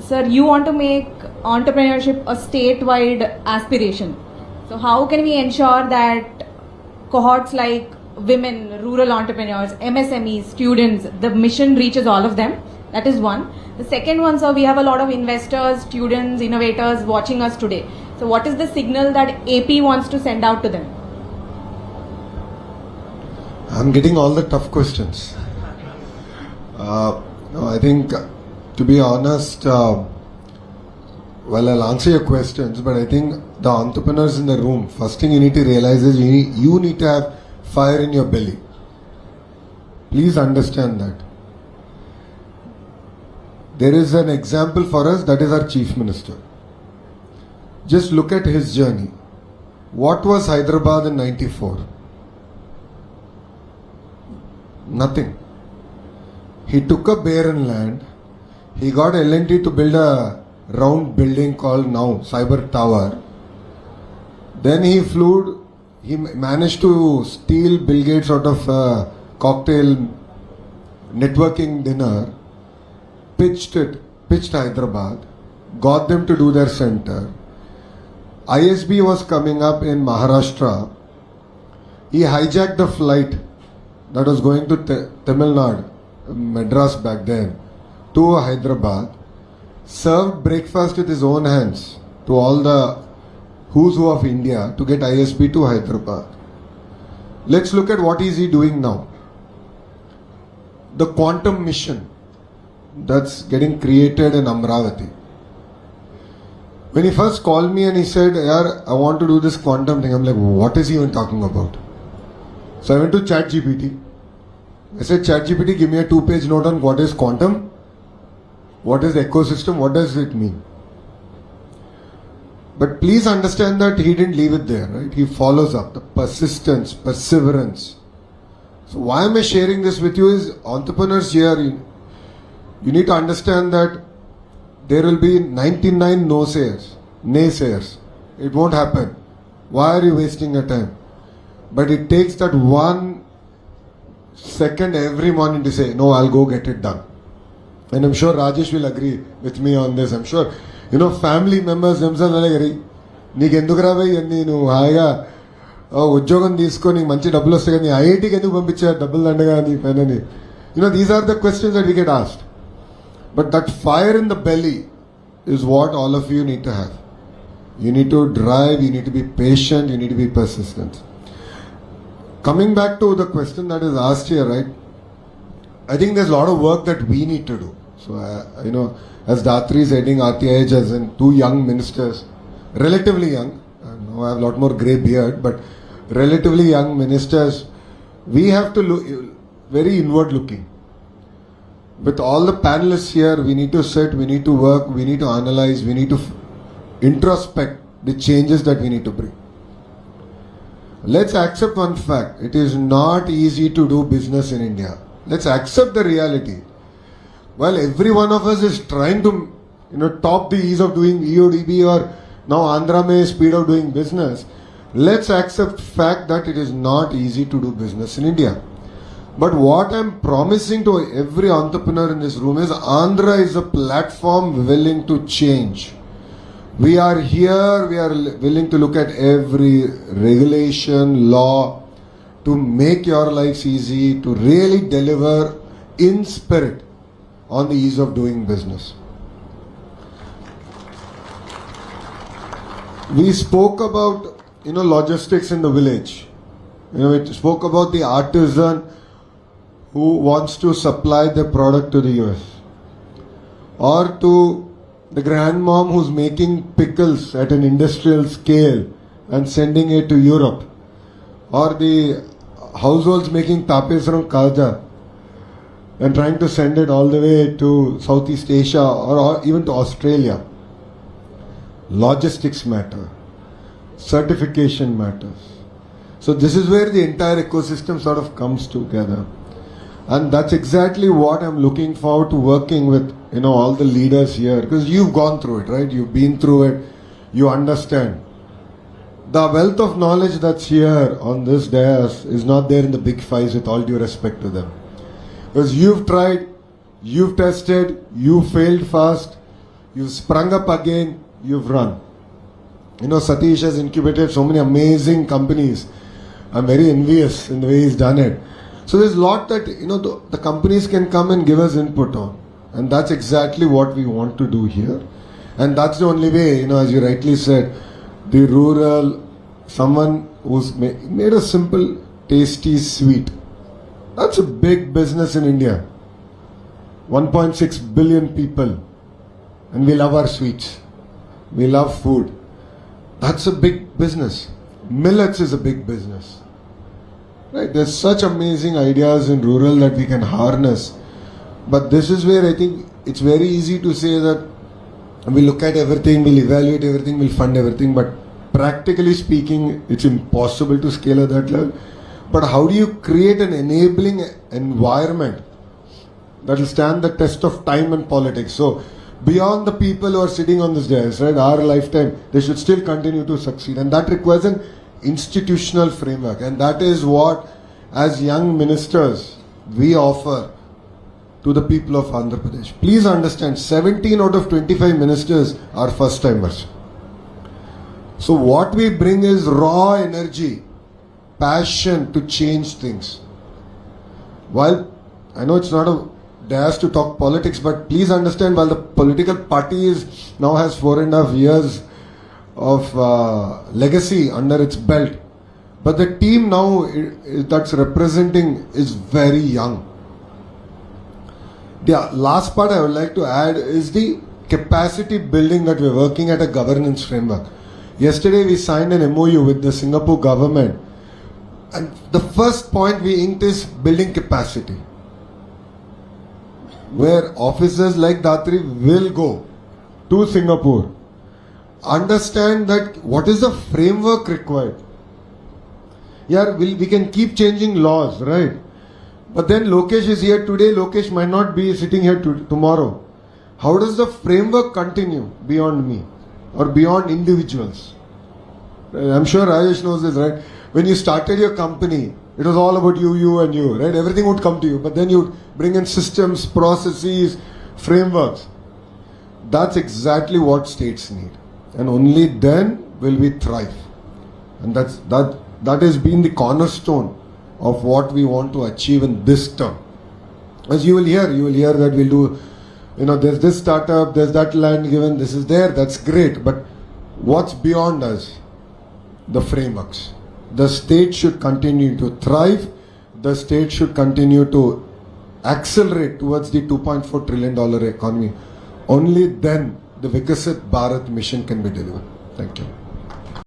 Sir, you want to make entrepreneurship a statewide aspiration. So how can we ensure that cohorts like women, rural entrepreneurs, MSMEs, students, the mission reaches all of them? That is one. The second one, sir, we have a lot of investors, students, innovators watching us today. So what is the signal that AP wants to send out to them? I'm getting all the tough questions. No, I think, to be honest, well, I'll answer your questions, but I think the entrepreneurs in the room, first thing you need to realize is you need to have fire in your belly. Please understand that. There is an example for us, that is our Chief Minister. Just look at his journey. What was Hyderabad in 94? Nothing. He took a barren land. He got L&T to build a round building called now Cyber Tower. Then he managed to steal Bill Gates out of a cocktail networking dinner, pitched Hyderabad, got them to do their center. ISB was coming up in Maharashtra. He hijacked the flight that was going to Tamil Nadu, Madras back then, to Hyderabad, served breakfast with his own hands to all the who's who of India to get ISB to Hyderabad. Let's look at what is he doing now. The quantum mission that's getting created in Amravati. When he first called me and he said, "Yaar, I want to do this quantum thing," I'm like, what is he even talking about? So I went to ChatGPT. I said, ChatGPT, give me a 2-page note on what is quantum, what is ecosystem, what does it mean? But please understand that he didn't leave it there, right? He follows up, the persistence, perseverance. So why am I sharing this with you is entrepreneurs here, you need to understand that there will be 99 naysayers. It won't happen. Why are you wasting your time? But it takes that 1 second every morning to say, no, I'll go get it done. And I'm sure Rajesh will agree with me on this. I'm sure, family members themselves are like, నీకు ఎందుకు రాబోయి అన్నీ నువ్వు హాయిగా ఉద్యోగం తీసుకొని నీకు మంచి డబ్బులు వస్తాయి కానీ ఐఐటీకి ఎందుకు పంపించారు డబ్బులు దండగా నీ పైనని these are the questions that we get asked. But that fire in the belly is what all of you need to have. You need to drive, you need to be patient, you need to be persistent. Coming back to the question that is asked here, right? I think there's a lot of work that we need to do. So, as Datri is heading RTIH as in 2 young ministers, relatively young, now I have a lot more grey beard, but relatively young ministers, we have to look very inward looking. With all the panelists here, we need to sit, we need to work, we need to analyze, we need to introspect the changes that we need to bring. Let's accept one fact. It is not easy to do business in India. Let's accept the reality. While every one of us is trying to, top the ease of doing EODB or now Andhra May speed of doing business, let's accept fact that it is not easy to do business in India. But what I'm promising to every entrepreneur in this room is Andhra is a platform willing to change. We are here, we are willing to look at every regulation, law to make your lives easy, to really deliver in spirit on the ease of doing business. We spoke about, logistics in the village. We spoke about the artisan who wants to supply the product to the US, or to the grandmom who's making pickles at an industrial scale and sending it to Europe, or the households making tapes from Kaja and trying to send it all the way to Southeast Asia or even to Australia. Logistics matter, certification matters. So this is where the entire ecosystem sort of comes together. And that's exactly what I'm looking forward to working with, all the leaders here. Because you've gone through it, right? You've been through it. You understand. The wealth of knowledge that's here on this dais is not there in the big fives, with all due respect to them. Because you've tried, you've tested, you failed fast, you've sprung up again, you've run. You know, Satish has incubated so many amazing companies. I'm very envious in the way he's done it. So there's a lot that, you know, the companies can come and give us input on. And that's exactly what we want to do here. And that's the only way, you know, as you rightly said, the rural, someone who's made a simple, tasty, sweet. That's a big business in India. 1.6 billion people. And we love our sweets. We love food. That's a big business. Millets is a big business. Right? There's such amazing ideas in rural that we can harness. But this is where I think it's very easy to say that we look at everything, we'll evaluate everything, we'll fund everything, but practically speaking, it's impossible to scale at that level. But how do you create an enabling environment that will stand the test of time and politics? So, beyond the people who are sitting on this dais, right, our lifetime, they should still continue to succeed. And that requires an institutional framework. And that is what, as young ministers, we offer to the people of Andhra Pradesh. Please understand, 17 out of 25 ministers are first-timers. So what we bring is raw energy, passion to change things. While I know it's not a dais to talk politics, but please understand, while the political party now has 4.5 years of legacy under its belt, but the team now that's representing is very young. The last part I would like to add is the capacity building that we're working at a governance framework. Yesterday we signed an MOU with the Singapore government, and the first point we inked is building capacity, where officers like Datri will go to Singapore, understand that what is the framework required. Yeah, we can keep changing laws, right? But then Lokesh is here today, Lokesh might not be sitting here tomorrow. How does the framework continue beyond me or beyond individuals? I'm sure Rajesh knows this, right? When you started your company, it was all about you and you, right? Everything would come to you, but then you bring in systems, processes, frameworks. That's exactly what states need. And only then will we thrive. And that has been the cornerstone of what we want to achieve in this term. As you will hear that we'll do, you know, there's this startup, there's that land given, this is there, that's great. But what's beyond us? The frameworks. The state should continue to thrive. The state should continue to accelerate towards the $2.4 trillion economy. Only then the Vikasit Bharat mission can be delivered. Thank you.